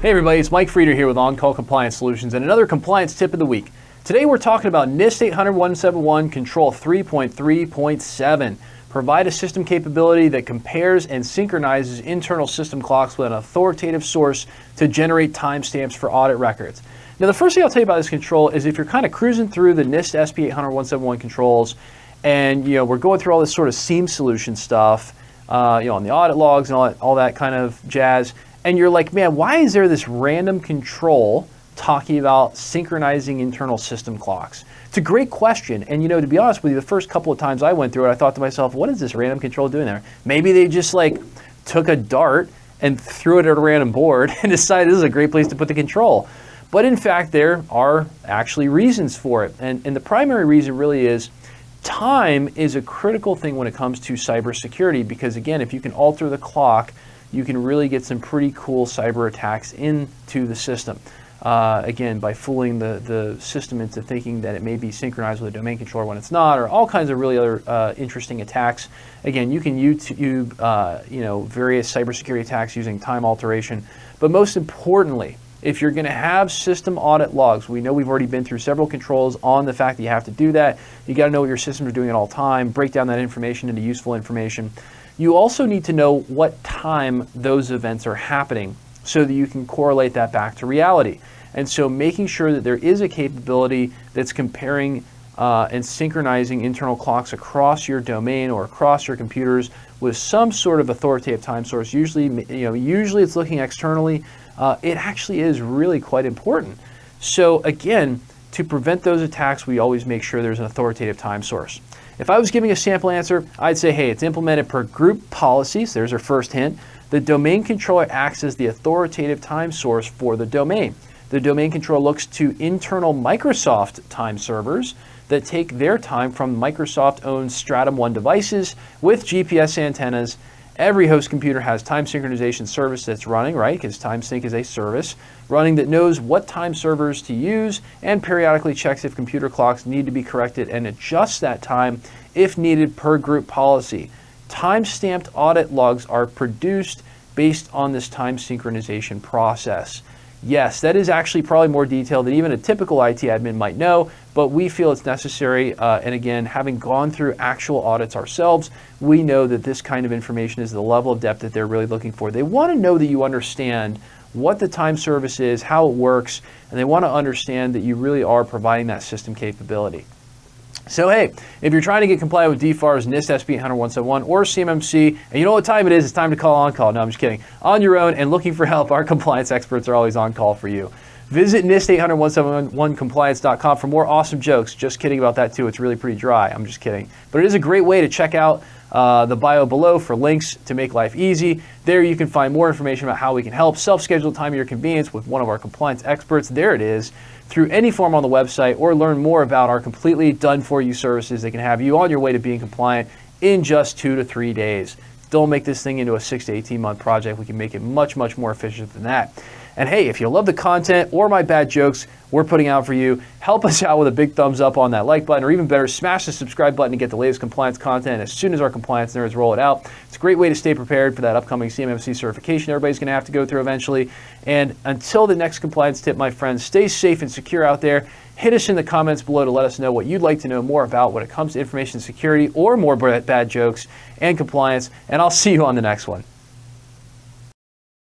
Hey everybody, it's Mike Frieder here with On-Call Compliance Solutions and another compliance tip of the week. Today we're talking about NIST 800-171 Control 3.3.7. Provide a system capability that compares and synchronizes internal system clocks with an authoritative source to generate timestamps for audit records. Now the first thing I'll tell you about this control is if you're kind of cruising through the NIST SP 800-171 controls and we're going through all this sort of SIEM solution stuff, on the audit logs and all that kind of jazz, and you're like, man, why is there this random control talking about synchronizing internal system clocks? It's a great question. And to be honest with you, the first couple of times I went through it, I thought to myself, what is this random control doing there? Maybe they just took a dart and threw it at a random board and decided this is a great place to put the control. But in fact, there are actually reasons for it. And the primary reason really is time is a critical thing when it comes to cybersecurity, because again, if you can alter the clock, you can really get some pretty cool cyber attacks into the system. Again, by fooling the system into thinking that it may be synchronized with a domain controller when it's not, or all kinds of really other interesting attacks. Again, you can YouTube, various cybersecurity attacks using time alteration. But most importantly, if you're going to have system audit logs, we know we've already been through several controls on the fact that you have to do that. You got to know what your systems are doing at all time, break down that information into useful information. You also need to know what time those events are happening so that you can correlate that back to reality. And so making sure that there is a capability that's comparing and synchronizing internal clocks across your domain or across your computers with some sort of authoritative time source. Usually it's looking externally. It actually is really quite important. So again, to prevent those attacks, we always make sure there's an authoritative time source. If I was giving a sample answer, I'd say, hey, it's implemented per group policies. There's our first hint. The domain controller acts as the authoritative time source for the domain. The domain controller looks to internal Microsoft time servers that take their time from Microsoft-owned Stratum 1 devices with GPS antennas. Every host computer has time synchronization service that's running, right? Because time sync is a service running that knows what time servers to use and periodically checks if computer clocks need to be corrected and adjusts that time if needed per group policy. Time-stamped audit logs are produced based on this time synchronization process. Yes, that is actually probably more detailed than even a typical IT admin might know, but we feel it's necessary. And again, having gone through actual audits ourselves, we know that this kind of information is the level of depth that they're really looking for. They want to know that you understand what the time service is, how it works, and they want to understand that you really are providing that system capability. So hey, if you're trying to get compliant with DFARS, NIST SP 800-171, or CMMC, and you know what time it is, it's time to call on call. No, I'm just kidding. On your own and looking for help, our compliance experts are always on call for you. Visit NIST 800-171compliance.com for more awesome jokes. Just kidding about that too. It's really pretty dry. I'm just kidding. But it is a great way to check out the bio below for links to make life easy. There you can find more information about how we can help. Self-schedule time at your convenience with one of our compliance experts. There it is. Through any form on the website, or learn more about our completely done-for-you services that can have you on your way to being compliant in just 2 to 3 days. Don't make this thing into a 6 to 18-month project. We can make it much, much more efficient than that. And hey, if you love the content or my bad jokes we're putting out for you, help us out with a big thumbs up on that like button, or even better, smash the subscribe button to get the latest compliance content as soon as our compliance nerds roll it out. It's a great way to stay prepared for that upcoming CMMC certification everybody's going to have to go through eventually. And until the next compliance tip, my friends, stay safe and secure out there. Hit us in the comments below to let us know what you'd like to know more about when it comes to information security or more bad jokes and compliance. And I'll see you on the next one.